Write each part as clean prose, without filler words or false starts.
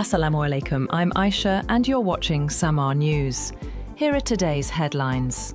Assalamu alaikum, I'm Aisha and you're watching Samaa News. Here are today's headlines.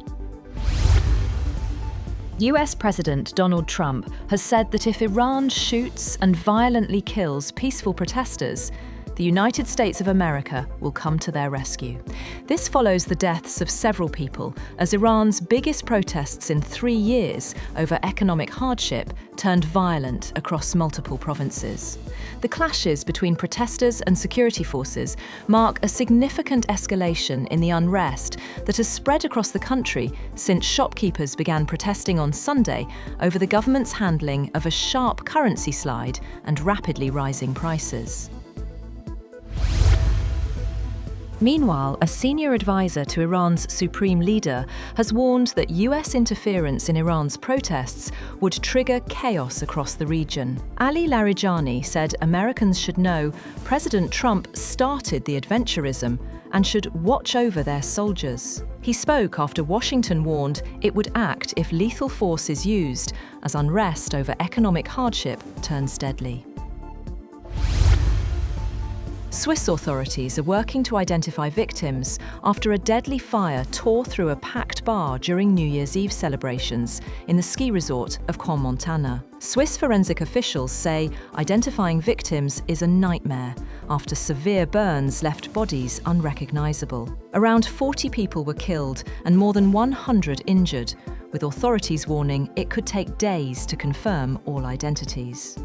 US President Donald Trump has said that if Iran shoots and violently kills peaceful protesters, the United States of America will come to their rescue. This follows the deaths of several people as Iran's biggest protests in 3 years over economic hardship turned violent across multiple provinces. The clashes between protesters and security forces mark a significant escalation in the unrest that has spread across the country since shopkeepers began protesting on Sunday over the government's handling of a sharp currency slide and rapidly rising prices. Meanwhile, a senior advisor to Iran's supreme leader has warned that US interference in Iran's protests would trigger chaos across the region. Ali Larijani said Americans should know President Trump started the adventurism and should watch over their soldiers. He spoke after Washington warned it would act if lethal force is used, as unrest over economic hardship turns deadly. Swiss authorities are working to identify victims after a deadly fire tore through a packed bar during New Year's Eve celebrations in the ski resort of Crans-Montana. Swiss forensic officials say identifying victims is a nightmare after severe burns left bodies unrecognizable. Around 40 people were killed and more than 100 injured, with authorities warning it could take days to confirm all identities.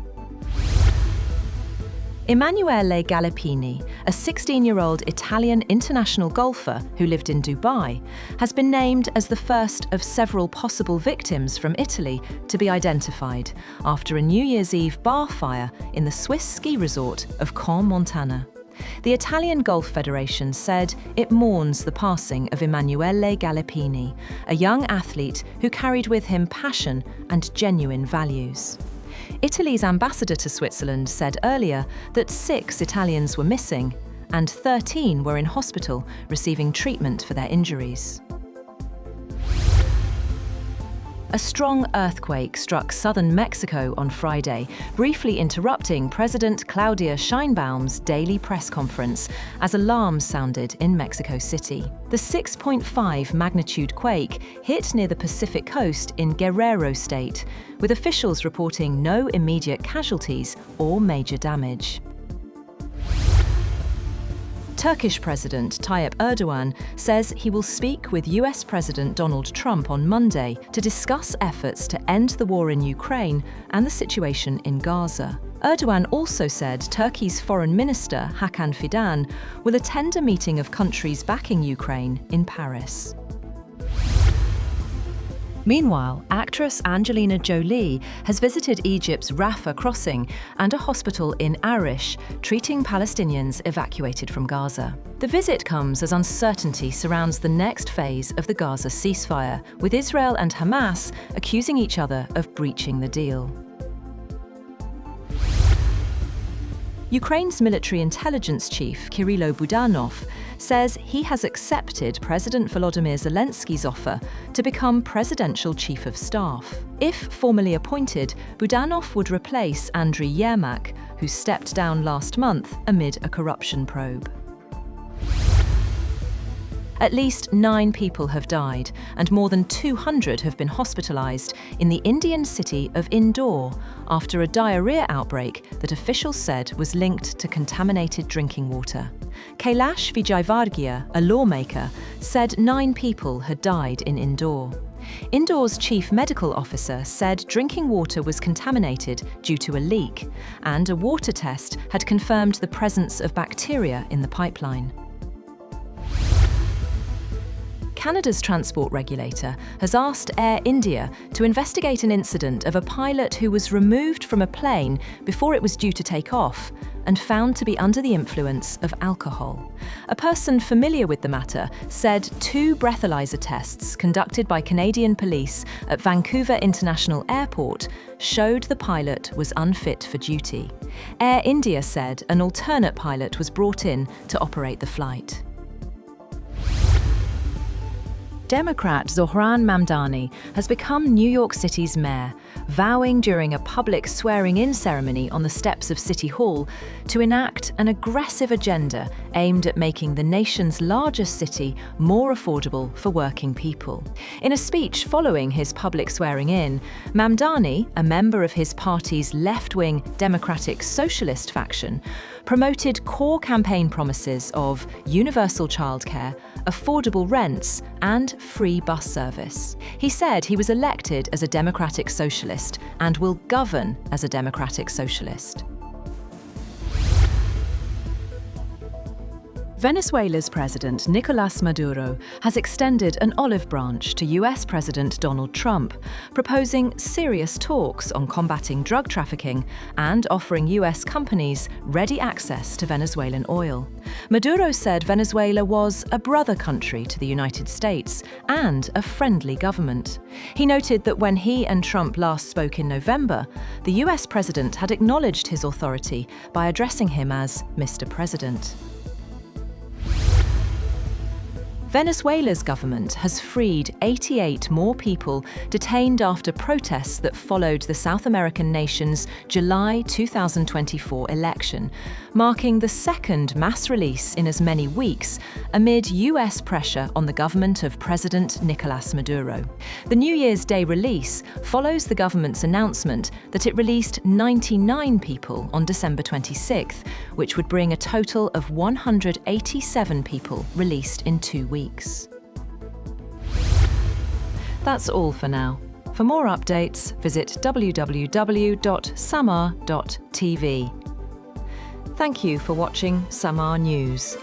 Emanuele Galippini, a 16-year-old Italian international golfer who lived in Dubai, has been named as the first of several possible victims from Italy to be identified after a New Year's Eve bar fire in the Swiss ski resort of Crans-Montana. The Italian Golf Federation said it mourns the passing of Emanuele Galippini, a young athlete who carried with him passion and genuine values. Italy's ambassador to Switzerland said earlier that 6 Italians were missing and 13 were in hospital receiving treatment for their injuries. A strong earthquake struck southern Mexico on Friday, briefly interrupting President Claudia Sheinbaum's daily press conference as alarms sounded in Mexico City. The 6.5 magnitude quake hit near the Pacific coast in Guerrero State, with officials reporting no immediate casualties or major damage. Turkish President Tayyip Erdogan says he will speak with US President Donald Trump on Monday to discuss efforts to end the war in Ukraine and the situation in Gaza. Erdogan also said Turkey's Foreign Minister Hakan Fidan will attend a meeting of countries backing Ukraine in Paris. Meanwhile, actress Angelina Jolie has visited Egypt's Rafah crossing and a hospital in Arish, treating Palestinians evacuated from Gaza. The visit comes as uncertainty surrounds the next phase of the Gaza ceasefire, with Israel and Hamas accusing each other of breaching the deal. Ukraine's military intelligence chief, Kyrylo Budanov, says he has accepted President Volodymyr Zelensky's offer to become presidential chief of staff. If formally appointed, Budanov would replace Andriy Yermak, who stepped down last month amid a corruption probe. At least 9 people have died and more than 200 have been hospitalized in the Indian city of Indore after a diarrhea outbreak that officials said was linked to contaminated drinking water. Kailash Vijayvargiya, a lawmaker, said 9 people had died in Indore. Indore's chief medical officer said drinking water was contaminated due to a leak, and a water test had confirmed the presence of bacteria in the pipeline. Canada's transport regulator has asked Air India to investigate an incident of a pilot who was removed from a plane before it was due to take off and found to be under the influence of alcohol. A person familiar with the matter said 2 breathalyzer tests conducted by Canadian police at Vancouver International Airport showed the pilot was unfit for duty. Air India said an alternate pilot was brought in to operate the flight. Democrat Zohran Mamdani has become New York City's mayor vowing during a public swearing-in ceremony on the steps of City Hall to enact an aggressive agenda aimed at making the nation's largest city more affordable for working people. In a speech following his public swearing-in, Mamdani, a member of his party's left-wing Democratic Socialist faction, promoted core campaign promises of universal childcare, affordable rents, and free bus service. He said he was elected as a Democratic Socialist and will govern as a Democratic Socialist. Venezuela's President Nicolás Maduro has extended an olive branch to US President Donald Trump, proposing serious talks on combating drug trafficking and offering US companies ready access to Venezuelan oil. Maduro said Venezuela was a brother country to the United States and a friendly government. He noted that when he and Trump last spoke in November, the US president had acknowledged his authority by addressing him as Mr. President. Venezuela's government has freed 88 more people detained after protests that followed the South American nation's July 2024 election, marking the second mass release in as many weeks amid US pressure on the government of President Nicolás Maduro. The New Year's Day release follows the government's announcement that it released 99 people on December 26th, which would bring a total of 187 people released in 2 weeks. That's all for now. For more updates, visit www.samaa.tv. Thank you for watching Samaa News.